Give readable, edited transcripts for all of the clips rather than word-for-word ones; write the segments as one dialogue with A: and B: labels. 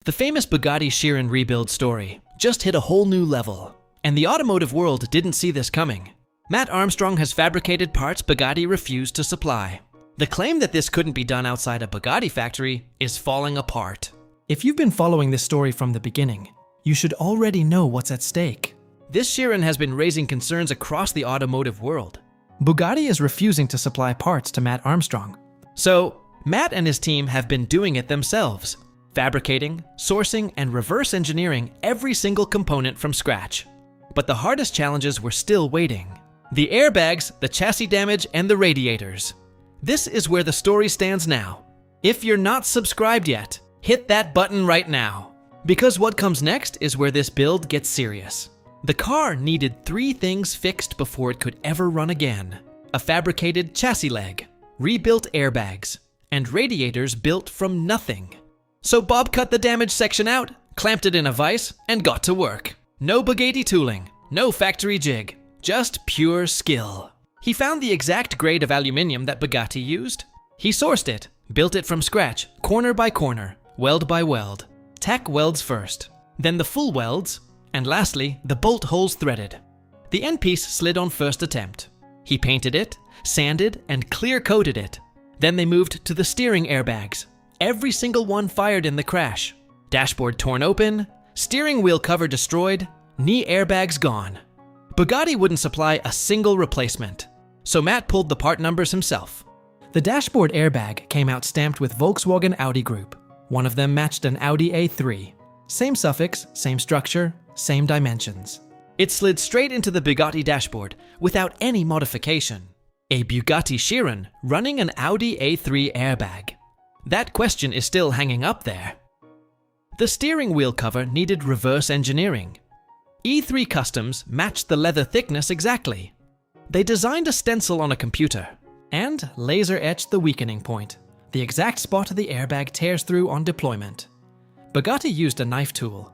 A: The famous Bugatti Chiron rebuild story just hit a whole new level, and the automotive world didn't see this coming. Matt Armstrong has fabricated parts Bugatti refused to supply. The claim that this couldn't be done outside a Bugatti factory is falling apart.
B: If you've been following this story from the beginning, you should already know what's at stake.
A: This Chiron has been raising concerns across the automotive world.
B: Bugatti is refusing to supply parts to Matt Armstrong.
A: So, Matt and his team have been doing it themselves, fabricating, sourcing, and reverse engineering every single component from scratch. But the hardest challenges were still waiting. The airbags, the chassis damage, and the radiators. This is where the story stands now. If you're not subscribed yet, hit that button right now. Because what comes next is where this build gets serious. The car needed 3 things fixed before it could ever run again. A fabricated chassis leg, rebuilt airbags, and radiators built from nothing. So Bob cut the damaged section out, clamped it in a vise, and got to work. No Bugatti tooling, no factory jig, just pure skill. He found the exact grade of aluminium that Bugatti used. He sourced it, built it from scratch, corner by corner, weld by weld. Tack welds first, then the full welds, and lastly, the bolt holes threaded. The end piece slid on first attempt. He painted it, sanded, and clear coated it. Then they moved to the steering airbags. Every single one fired in the crash. Dashboard torn open, steering wheel cover destroyed, knee airbags gone. Bugatti wouldn't supply a single replacement, so Matt pulled the part numbers himself.
B: The dashboard airbag came out stamped with Volkswagen Audi Group. One of them matched an Audi A3. Same suffix, same structure, same dimensions.
A: It slid straight into the Bugatti dashboard without any modification. A Bugatti Chiron running an Audi A3 airbag. That question is still hanging up there. The steering wheel cover needed reverse engineering. E3 Customs matched the leather thickness exactly. They designed a stencil on a computer and laser etched the weakening point, the exact spot the airbag tears through on deployment. Bugatti used a knife tool.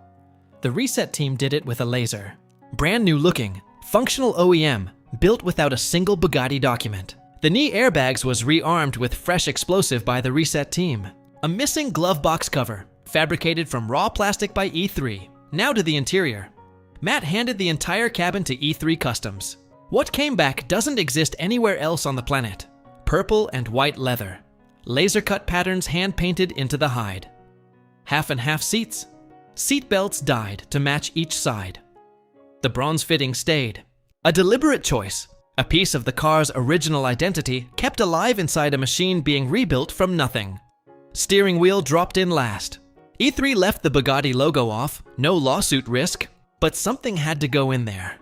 A: The reset team did it with a laser. Brand new looking, functional OEM, built without a single Bugatti document. The knee airbags was rearmed with fresh explosive by the reset team. A missing glove box cover, fabricated from raw plastic by E3. Now to the interior. Matt handed the entire cabin to E3 Customs. What came back doesn't exist anywhere else on the planet. Purple and white leather. Laser cut patterns hand painted into the hide. Half and half seats. Seat belts dyed to match each side. The bronze fitting stayed. A deliberate choice. A piece of the car's original identity kept alive inside a machine being rebuilt from nothing. Steering wheel dropped in last. E3 left the Bugatti logo off, no lawsuit risk, but something had to go in there.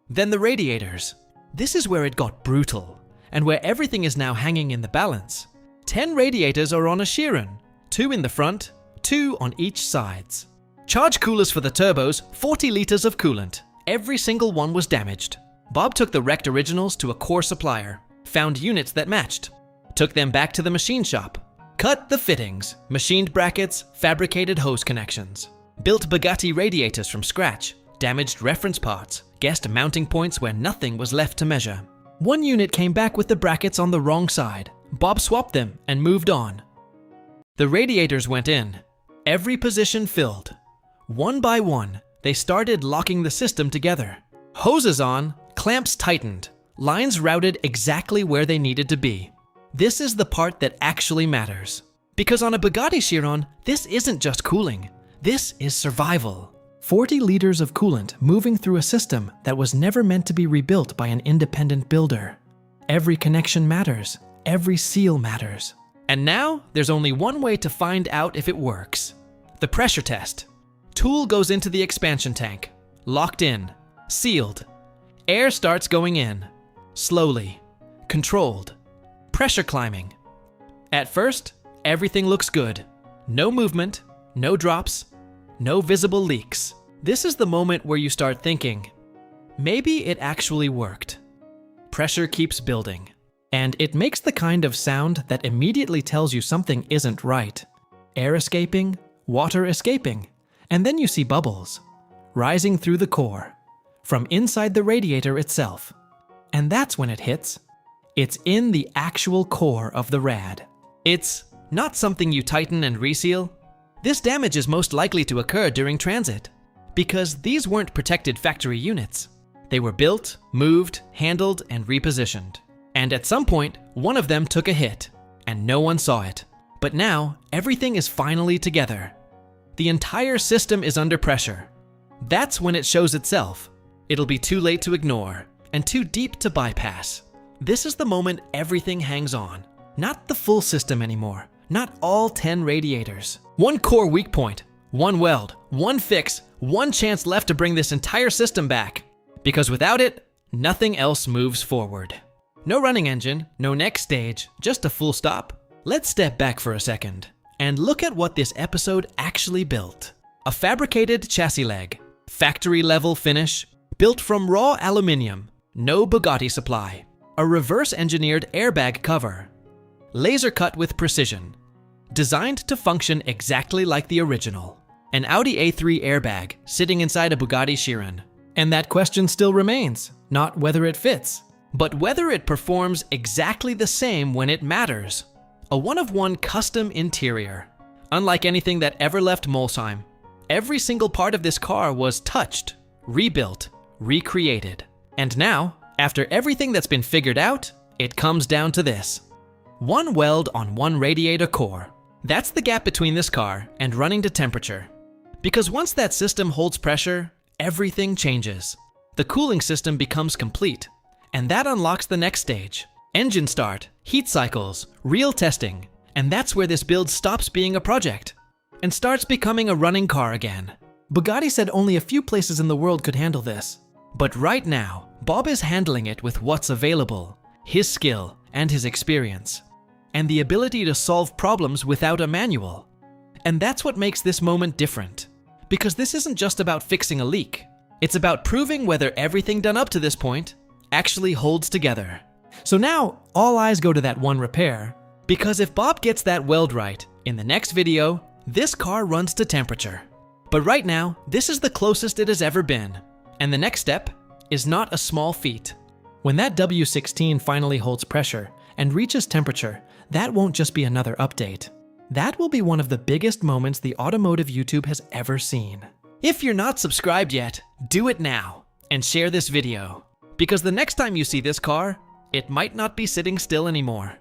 A: Then the radiators. This is where it got brutal, and where everything is now hanging in the balance. 10 radiators are on a Chiron, 2 in the front, 2 on each sides. Charge coolers for the turbos, 40 liters of coolant. Every single one was damaged. Bob took the wrecked originals to a core supplier, found units that matched, took them back to the machine shop, cut the fittings, machined brackets, fabricated hose connections, built Bugatti radiators from scratch, damaged reference parts, guessed mounting points where nothing was left to measure. One unit came back with the brackets on the wrong side. Bob swapped them and moved on. The radiators went in, every position filled. One by one, they started locking the system together. Hoses on, clamps tightened, lines routed exactly where they needed to be. This is the part that actually matters. Because on a Bugatti Chiron, this isn't just cooling, this is survival. 40 liters of coolant moving through a system that was never meant to be rebuilt by an independent builder. Every connection matters, every seal matters. And now, there's only one way to find out if it works. The pressure test. Tool goes into the expansion tank, locked in, sealed. Air starts going in, slowly, controlled. Pressure climbing. At first, everything looks good. No movement, no drops, no visible leaks. This is the moment where you start thinking, maybe it actually worked. Pressure keeps building, and it makes the kind of sound that immediately tells you something isn't right. Air escaping, water escaping, and then you see bubbles rising through the core, from inside the radiator itself. And that's when it hits. It's in the actual core of the rad. It's not something you tighten and reseal. This damage is most likely to occur during transit, because these weren't protected factory units. They were built, moved, handled, and repositioned. And at some point, one of them took a hit, and no one saw it. But now, everything is finally together. The entire system is under pressure. That's when it shows itself. It'll be too late to ignore, and too deep to bypass. This is the moment everything hangs on. Not the full system anymore. Not all 10 radiators. One core weak point, one weld, one fix, one chance left to bring this entire system back. Because without it, nothing else moves forward. No running engine, no next stage, just a full stop. Let's step back for a second and look at what this episode actually built. A fabricated chassis leg, factory level finish, built from raw aluminium, no Bugatti supply. A reverse engineered airbag cover, laser cut with precision, designed to function exactly like the original. An Audi A3 airbag sitting inside a Bugatti Chiron.
B: And that question still remains, not whether it fits,
A: but whether it performs exactly the same when it matters. A one-of-one custom interior. Unlike anything that ever left Molsheim, every single part of this car was touched, rebuilt, recreated. And now, after everything that's been figured out, it comes down to this. One weld on one radiator core. That's the gap between this car and running to temperature. Because once that system holds pressure, everything changes. The cooling system becomes complete, and that unlocks the next stage. Engine start, heat cycles, real testing, and that's where this build stops being a project and starts becoming a running car again.
B: Bugatti said only a few places in the world could handle this.
A: But right now, Bob is handling it with what's available, his skill and his experience, and the ability to solve problems without a manual. And that's what makes this moment different. Because this isn't just about fixing a leak. It's about proving whether everything done up to this point actually holds together.
B: So now, all eyes go to that one repair.
A: Because if Bob gets that weld right, in the next video, this car runs to temperature. But right now, this is the closest it has ever been. And the next step is not a small feat.
B: When that W16 finally holds pressure and reaches temperature, that won't just be another update. That will be one of the biggest moments the automotive YouTube has ever seen.
A: If you're not subscribed yet, do it now and share this video. Because the next time you see this car, it might not be sitting still anymore.